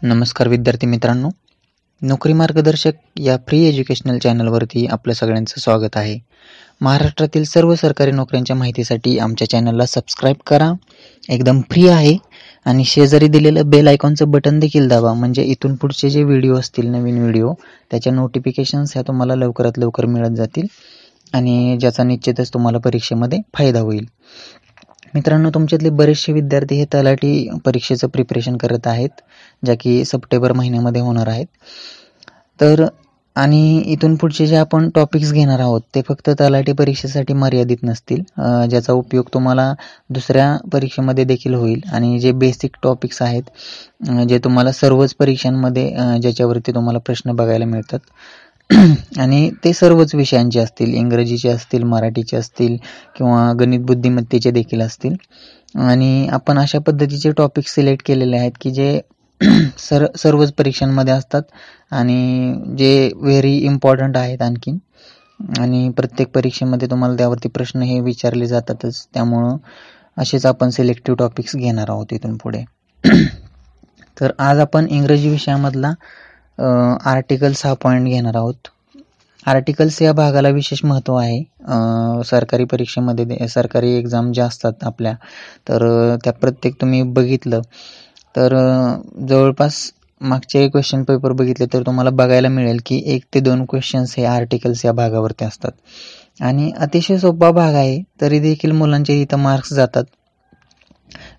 नमस्कार विद्यार्थी मित्रांनो, नोकरी मार्गदर्शक या फ्री एज्युकेशनल चॅनलवरती आपलं सगळ्यांचं स्वागत आहे. महाराष्ट्रातील सर्व सरकारी नोकऱ्यांच्या माहितीसाठी आमच्या चॅनलला सबस्क्राईब करा. एकदम फ्री आहे आणि शेजारी दिलेलं बेल आयकॉनचं बटन देखील दाबा, म्हणजे इथून पुढचे जे व्हिडिओ असतील, नवीन व्हिडिओ, त्याच्या नोटिफिकेशन्स ह्या तुम्हाला लवकरात लवकर मिळत जातील आणि ज्याचा निश्चितच तुम्हाला परीक्षेमध्ये फायदा होईल. मित्रांनो, तुमच्यातले बरेचसे विद्यार्थी हे तलाठी परीक्षेचं प्रिपरेशन करत आहेत, ज्या की सप्टेंबर महिन्यामध्ये होणार आहेत. तर आणि इथून पुढचे जे आपण टॉपिक्स घेणार आहोत ते फक्त तलाठी परीक्षेसाठी मर्यादित नसतील, ज्याचा उपयोग तुम्हाला दुसऱ्या परीक्षेमध्ये देखील होईल. आणि जे बेसिक टॉपिक्स आहेत जे तुम्हाला सर्वच परीक्षांमध्ये ज्याच्यावरती तुम्हाला प्रश्न बघायला मिळतात आणि ते सर्वच विषयांचे असतील, इंग्रजीचे असतील, मराठीचे असतील किंवा गणित बुद्धिमत्तेचे देखील असतील. आणि आपण अशा पद्धतीचे टॉपिक सिलेक्ट केलेले आहेत की जे सर्वच परीक्षांमध्ये असतात आणि जे व्हेरी इम्पॉर्टंट आहेत आणखीन, आणि प्रत्येक परीक्षेमध्ये तुम्हाला त्यावरती प्रश्न हे विचारले जातातच. त्यामुळं असेच आपण सिलेक्टिव्ह टॉपिक्स घेणार आहोत इथून पुढे. तर आज आपण इंग्रजी विषयामधला आर्टिकल्स हा पॉईंट घेणार आहोत. आर्टिकल्स या भागाला विशेष महत्त्व आहे. सरकारी परीक्षेमध्ये सरकारी एक्झाम ज्या असतात आपल्या, तर त्या प्रत्येक तुम्ही बघितलं तर जवळपास मागचे क्वेश्चन पेपर बघितले तर तुम्हाला बघायला मिळेल की 1 ते 2 क्वेश्चन्स हे आर्टिकल्स या भागावरती असतात आणि अतिशय सोपा भाग आहे, तरी देखील मुलांचे इथं मार्क्स जातात.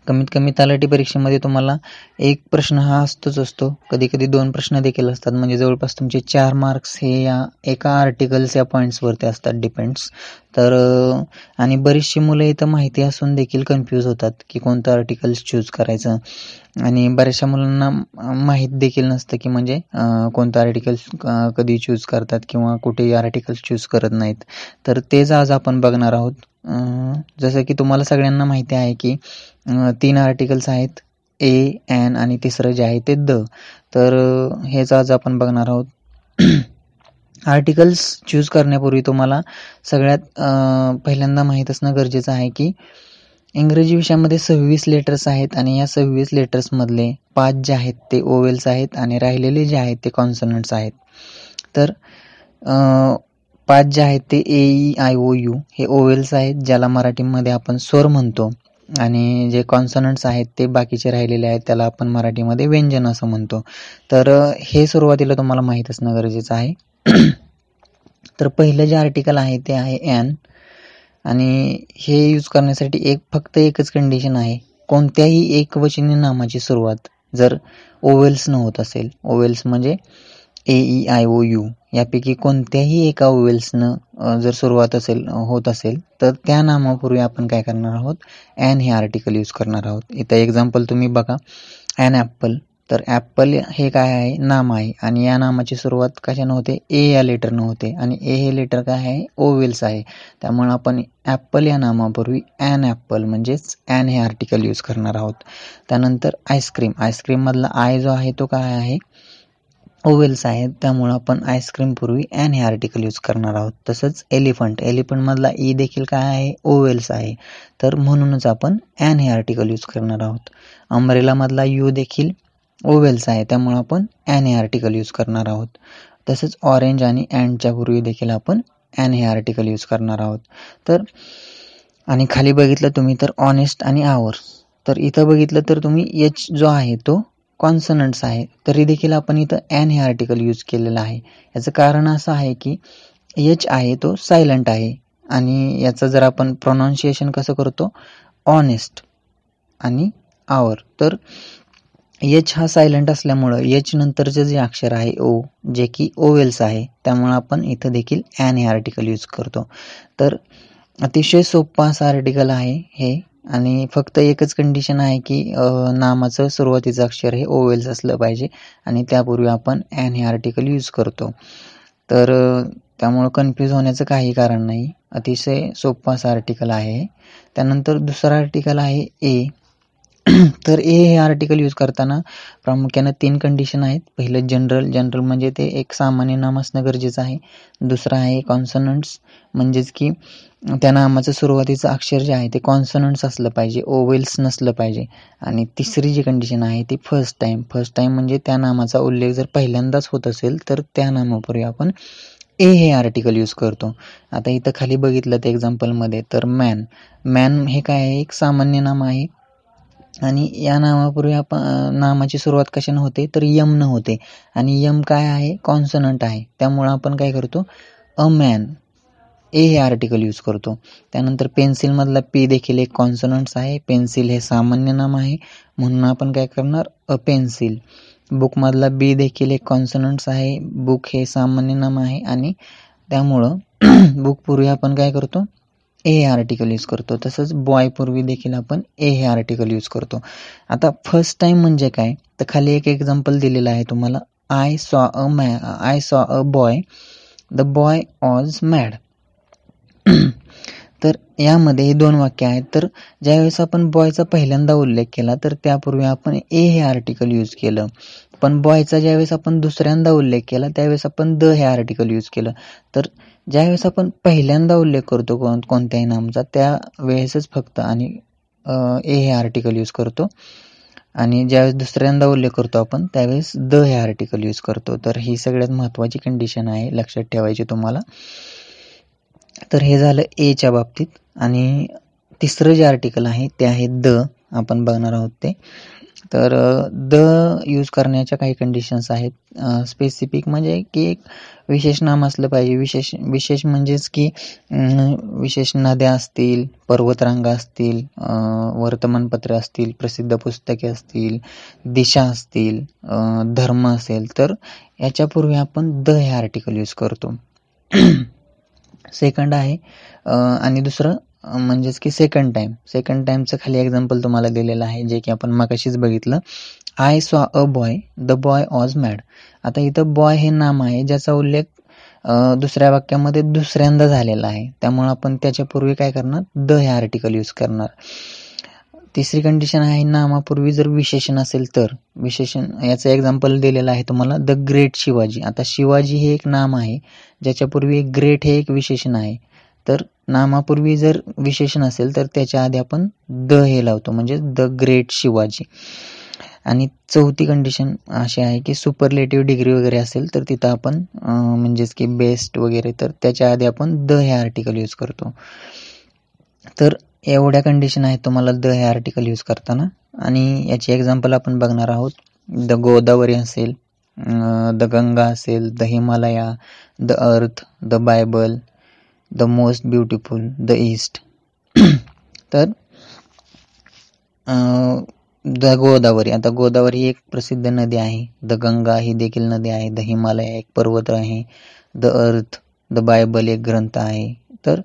कमीत कमी तलाठी परीक्षेमध्ये तुम्हाला एक प्रश्न हा असतो, कधी कधी 2 प्रश्न देखील असतात, म्हणजे जवळपास तुमचे 4 मार्क्स हे या एका आर्टिकल्स या पॉईंट्सवरती असतात, डिपेंड्स. तर आणि बरीचशी मुलं इथं माहिती असून देखील कन्फ्यूज होतात की कोणतं आर्टिकल्स चूज करायचं, आणि बऱ्याचशा मुलांना माहीत देखील नसतं की म्हणजे कोणतं आर्टिकल्स कधी चूज करतात किंवा कुठेही आर्टिकल्स चूज करत नाहीत. तर तेच आज आपण बघणार आहोत. जसं की तुम्हाला सगळ्यांना माहिती आहे की 3 आर्टिकल्स आहेत, ए, एन आणि तिसरं जे आहे ते द. तर हेच आज आपण बघणार आहोत. आर्टिकल्स चूज करण्यापूर्वी तुम्हाला सगळ्यात पहिल्यांदा माहीत असणं गरजेचं आहे की इंग्रजी विषयामध्ये 26 लेटर्स आहेत आणि या 26 लेटर्समधले 5 जे आहेत ते ओवेल्स आहेत आणि राहिलेले जे आहेत ते कॉन्सोनंट्स आहेत. तर 5 जे आहेत ते AEIOU हे ओवेल्स आहेत, ज्याला मराठीमध्ये आपण स्वर म्हणतो, आणि जे कॉन्सोनंट्स आहेत ते बाकीचे राहिलेले आहेत, त्याला आपण मराठीमध्ये व्यंजन असं म्हणतो. तर हे सुरुवातीला तुम्हाला माहीत असणं गरजेचं आहे. तर पहिलं जे आर्टिकल आहे ते आहे एन, आणि हे यूज करण्यासाठी फक्त एकच कंडिशन आहे, कोणत्याही एकवचनी नामाची सुरुवात जर ओवेल्स न होत असेल, ओवेल्स म्हणजे AEIOU यापैकी कोणत्याही एका ओवेल्सनं जर सुरुवात होत असेल तर त्या नामापूर्वी आपण काय करणार आहोत, ॲन हे आर्टिकल यूज करणार आहोत. इथं एक्झाम्पल तुम्ही बघा, ॲन ॲपल. तर ॲपल हे काय आहे, नाम आहे, आणि या नामाची सुरुवात कशानं होते, ए या लेटरनं होते, आणि ए हे लेटर काय आहे, ओवेल्स आहे. त्यामुळे आपण ॲपल या नामापूर्वी ॲन ॲपल म्हणजेच ॲन हे आर्टिकल यूज करणार आहोत. त्यानंतर आईस्क्रीम, आईस्क्रीममधला आय जो आहे तो काय आहे, ओवेल्स आहे, त्यामुळं आपण आईस्क्रीम पूर्वी ॲन हे आर्टिकल यूज करणार आहोत. तसंच एलिफंट, एलिफंटमधला ई देखील काय आहे, ओवेल्स आहे, तर म्हणूनच आपण ॲन हे आर्टिकल यूज करणार आहोत. अम्ब्रेलामधला यू देखील ओवेल्स आहे, त्यामुळे आपण ॲन हे आर्टिकल यूज करणार आहोत. तसंच ऑरेंज आणि अँडच्या पूर्वी देखील आपण ॲन हे आर्टिकल यूज करणार आहोत. तर आणि खाली बघितलं तुम्ही तर ऑनेस्ट आणि आवर. तर इथं बघितलं तर तुम्ही एच जो आहे तो कॉन्सनंट्स आहे, तरी देखील आपण इथं ॲन हे आर्टिकल यूज केलेलं आहे. याचं कारण असं आहे की एच आहे तो सायलंट आहे, आणि याचं जर आपण प्रोनाऊन्सिएशन कसं करतो, ऑनेस्ट आणि आवर. तर एच हा सायलंट असल्यामुळं एच नंतरचं जे अक्षर आहे ओ, जे की ओवेल्स आहे, त्यामुळं आपण इथं देखील ॲन हे आर्टिकल यूज करतो. तर अतिशय सोपं असं आर्टिकल आहे हे, आणि फक्त एकच कंडिशन आहे की नामाचं सुरुवातीचं अक्षर हे ओवेल्स असलं पाहिजे, आणि त्यापूर्वी आपण ॲन हे आर्टिकल यूज करतो. तर त्यामुळं कन्फ्यूज होण्याचं काही कारण नाही, अतिशय सोपं असं आर्टिकल आहे. त्यानंतर दुसरा आर्टिकल आहे ए. तर ए हे आर्टिकल यूज करताना प्रामुख्यानं 3 कंडिशन आहेत. पहिलं जनरल म्हणजे ते एक सामान्य नाम असणं गरजेचं आहे. दुसरं आहे कॉन्सनंट्स, म्हणजेच की त्या नामाचं सुरुवातीचं अक्षर जे आहे ते कॉन्सनंट्स असलं पाहिजे, ओवेल्स नसलं पाहिजे. आणि तिसरी जी कंडिशन आहे ती फर्स्ट टाईम म्हणजे त्या नामाचा उल्लेख जर पहिल्यांदाच होत असेल तर त्या नामापूर्वी आपण ए हे आर्टिकल यूज करतो. आता इथं खाली बघितलं ते एक्झाम्पलमध्ये, तर मॅन हे काय आहे, एक सामान्य नाम आहे आणि या नामापूर्वी आपण नामाची सुरुवात कशाने होते तर यम न होते, आणि यम काय आहे, कॉन्सनंट आहे. त्यामुळं आपण काय करतो, अ मॅन, ए हे आर्टिकल यूज करतो. त्यानंतर पेन्सिलमधला पी देखील एक कॉन्सनंट्स आहे. पेन्सिल हे सामान्य नाम आहे म्हणून आपण काय करणार, अ पेन्सिल. बुकमधला बी देखील एक कॉन्सनंट्स आहे. बुक हे सामान्य नाम आहे आणि त्यामुळं बुक पूर्वी आपण काय करतो, ए हे आर्टिकल यूज करतो. तसंच बॉय पूर्वी देखील आपण ए हे आर्टिकल यूज करतो. आता फर्स्ट टाइम म्हणजे काय, तर खाली एक एक्झाम्पल दिलेलं आहे तुम्हाला. I saw a boy, the boy was mad. तर यामध्ये हे 2 वाक्य आहेत. तर ज्यावेळेस आपण बॉयचा पहिल्यांदा उल्लेख केला तर त्यापूर्वी आपण ए हे आर्टिकल यूज केलं. पण बॉयचा ज्यावेळेस आपण दुसऱ्यांदा उल्लेख केला त्यावेळेस आपण द हे आर्टिकल यूज केलं. तर ज्यावेळेस आपण पहिल्यांदा उल्लेख करतो कोणत्याही नामाचा त्यावेळेसच फक्त आणि ए हे आर्टिकल यूज करतो, आणि ज्यावेळेस दुसऱ्यांदा उल्लेख करतो आपण त्यावेळेस द हे आर्टिकल यूज करतो. तर ही सगळ्यात महत्त्वाची कंडिशन आहे, लक्षात ठेवायची तुम्हाला. तर हे झालं एच्या बाबतीत. आणि तिसरं जे आर्टिकल आहे ते आहे द, आपण बघणार आहोत ते. तर द यूज करण्याच्या काही कंडिशन्स आहेत. स्पेसिफिक म्हणजे की एक विशेष नाम असलं पाहिजे. विशेष म्हणजेच की विशेष नद्या असतील, पर्वतरांगा असतील, वर्तमानपत्रे असतील, प्रसिद्ध पुस्तके असतील, दिशा असतील, धर्म असेल, तर याच्यापूर्वी आपण द हे आर्टिकल यूज करतो. सेकंड आहे आणि दुसरं म्हणजेच की सेकंड टाईमचं खाली एक्झाम्पल तुम्हाला दिलेलं आहे, जे की आपण मगाशीच बघितलं. I saw a boy, the boy was mad. आता इथं बॉय हे नाम आहे ज्याचा उल्लेख दुसऱ्या वाक्यामध्ये दुसऱ्यांदा झालेला आहे, त्यामुळे आपण त्याच्यापूर्वी काय करणार, द हे आर्टिकल यूज करणार. तिसरी कंडिशन आहे, नामापूर्वी जर विशेषण असेल तर. विशेषण याचं एक्झाम्पल दिलेलं आहे तुम्हाला, द ग्रेट शिवाजी. आता शिवाजी हे एक नाम आहे ज्याच्यापूर्वी एक ग्रेट हे एक विशेषण आहे. तर नामापूर्वी जर विशेषण असेल तर त्याच्या आधी आपण द हे लावतो, म्हणजे द ग्रेट शिवाजी. आणि चौथी कंडिशन अशी आहे की सुपरलेटिव्ह डिग्री वगैरे असेल तर तिथं आपण म्हणजेच की बेस्ट वगैरे, तर त्याच्या आधी आपण द हे आर्टिकल यूज करतो. तर एवढ्या कंडिशन आहेत तुम्हाला द हे आर्टिकल यूज करताना. आणि याची एक्झाम्पल आपण बघणार आहोत. द गोदावरी असेल, द गंगा असेल, the Himalaya, the earth, the Bible, the most beautiful, the east. तर द गोदावरी, आता गोदावरी एक प्रसिद्ध नदी आहे. द गंगा ही देखील नदी आहे. द हिमालय एक पर्वत आहे. द अर्थ, द बायबल एक ग्रंथ आहे. तर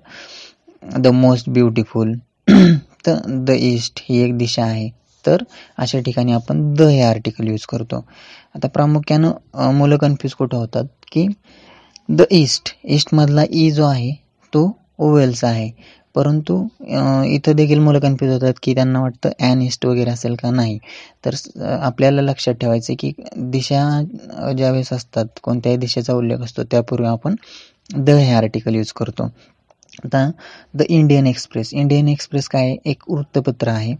द मोस्ट ब्युटिफुल, तर द ईस्ट ही एक दिशा आहे. तर अशा ठिकाणी आपण द हे आर्टिकल यूज करतो. आता प्रामुख्यानं मुलं कन्फ्यूज कुठं होतात की द ईस्टमधला ई जो आहे तो ओवेल्स आहे, परंतु इथं देखील मुलं कन्फ्यूज होतात की त्यांना वाटतं ॲन ईस्ट वगैरे असेल का, नाही. तर आपल्याला लक्षात ठेवायचं की दिशा ज्यावेळेस असतात, कोणत्याही दिशेचा उल्लेख असतो त्यापूर्वी आपण द हे आर्टिकल यूज करतो. आता द इंडियन एक्सप्रेस काय आहे, एक वृत्तपत्र आहे.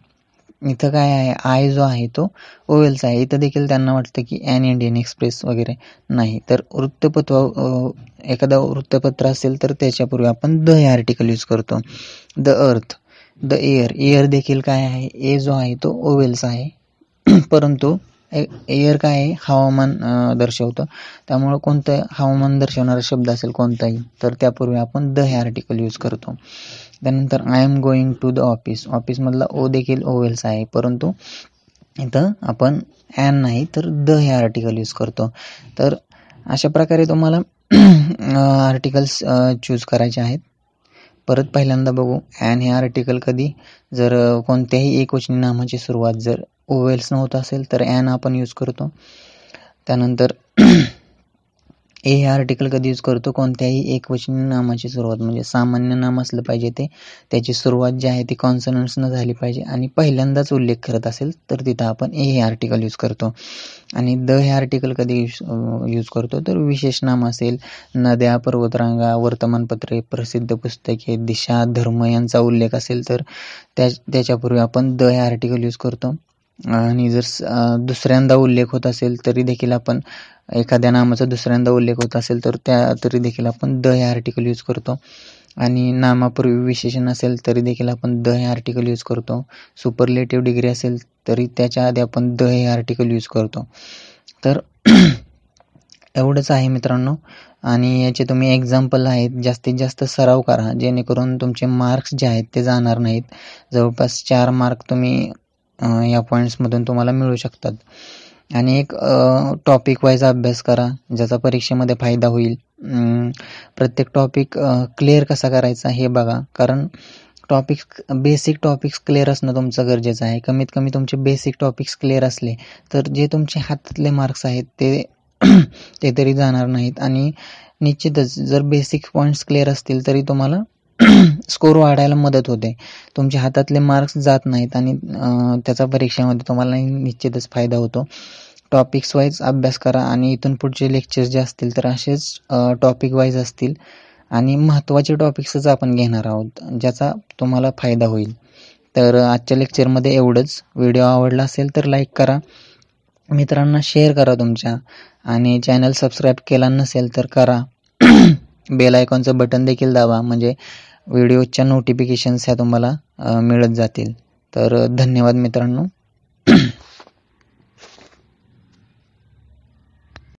इथं काय आहे, आय जो आहे तो ओवेल्स आहे. इथं देखील त्यांना वाटतं की ॲन इंडियन एक्सप्रेस वगैरे, नाही. तर एखादा वृत्तपत्र असेल तर त्याच्यापूर्वी आपण द हे आर्टिकल यूज करतो. द अर्थ, द एअर देखील काय आहे, ए जो आहे तो ओवेल्स आहे. परंतु एअर काय आहे, हवामान दर्शवतं. त्यामुळं कोणतं हवामान दर्शवणारा शब्द असेल कोणताही तर त्यापूर्वी आपण द हे आर्टिकल यूज करतो. त्यानंतर I am going to the ऑफिसमधला ओ देखील ओवेल्स आहे, परंतु इथं आपण ॲन नाही तर द हे आर्टिकल यूज करतो. तर अशा प्रकारे तुम्हाला आर्टिकल्स चूज करायचे आहेत. परत पहिल्यांदा बघू, ॲन हे आर्टिकल कधी, जर कोणत्याही एकवचनी नामाची सुरुवात जर ओवेल्स नव्हतं असेल तर ॲन आपण यूज करतो. त्यानंतर हे आर्टिकल कधी यूज करतो, कोणत्याही एकवचनी नामाची सुरुवात म्हणजे सामान्य नाम असलं पाहिजे ते, त्याची सुरुवात जी आहे ती कॉन्सनंट्सनं झाली पाहिजे आणि पहिल्यांदाच उल्लेख करत असेल तर तिथं आपण हे आर्टिकल यूज करतो. आणि द हे आर्टिकल कधी यूज करतो तर विशेष नाम असेल, नद्या, पर्वतरांगा, वर्तमानपत्रे, प्रसिद्ध पुस्तके, दिशा, धर्म यांचा उल्लेख असेल तर त्याच्यापूर्वी आपण द हे आर्टिकल यूज करतो. आणि जर दुसऱ्यांदा उल्लेख होत असेल तरी देखील आपण एखाद्या नामाचा दुसऱ्यांदा उल्लेख होत असेल तर तरी देखील आपण द हे आर्टिकल यूज करतो. आणि नामापूर्वी विशेषण असेल तरी देखील आपण द हे आर्टिकल यूज करतो. सुपरलेटिव्ह डिग्री असेल तरी त्याच्या आधी आपण द हे आर्टिकल यूज करतो. तर एवढंच आहे मित्रांनो. आणि याचे तुम्ही एक्झाम्पल आहेत, जास्तीत जास्त सराव करा जेणेकरून तुमचे मार्क्स जे आहेत ते जाणार नाहीत. जवळपास 4 मार्क तुम्ही या पॉईंट्समधून तुम्हाला मिळू शकतात. आणि एक टॉपिक वाईज अभ्यास करा ज्याचा परीक्षेमध्ये फायदा होईल. प्रत्येक टॉपिक क्लिअर कसा करायचा हे बघा, कारण बेसिक टॉपिक्स क्लिअर असणं तुमचं गरजेचं आहे. कमीत कमी तुमचे बेसिक टॉपिक्स क्लिअर असले तर जे तुमचे हातातले मार्क्स आहेत ते तरी जाणार नाहीत. आणि निश्चितच जर बेसिक पॉईंट्स क्लिअर असतील तरी तुम्हाला स्कोर वाढायला मदत होते. तुमच्या हातातले मार्क्स जात नाहीत आणि त्याचा परीक्षेमध्ये तुम्हाला निश्चितच फायदा होतो. टॉपिक्स वाईज अभ्यास करा आणि इथून पुढचे लेक्चर्स जे असतील तर असेच टॉपिक वाईज असतील आणि महत्त्वाचे टॉपिक्सच आपण घेणार आहोत ज्याचा तुम्हाला फायदा होईल. तर आजच्या लेक्चरमध्ये एवढंच. व्हिडिओ आवडला असेल तर लाईक करा, मित्रांना शेअर करा तुमच्या, आणि चॅनल सबस्क्राईब केला नसेल तर करा. बेल आयकॉनचं बटन देखील दाबा म्हणजे व्हिडिओच्या नोटिफिकेशन्स ह्या तुम्हाला मिळत जातील. तर धन्यवाद मित्रांनो.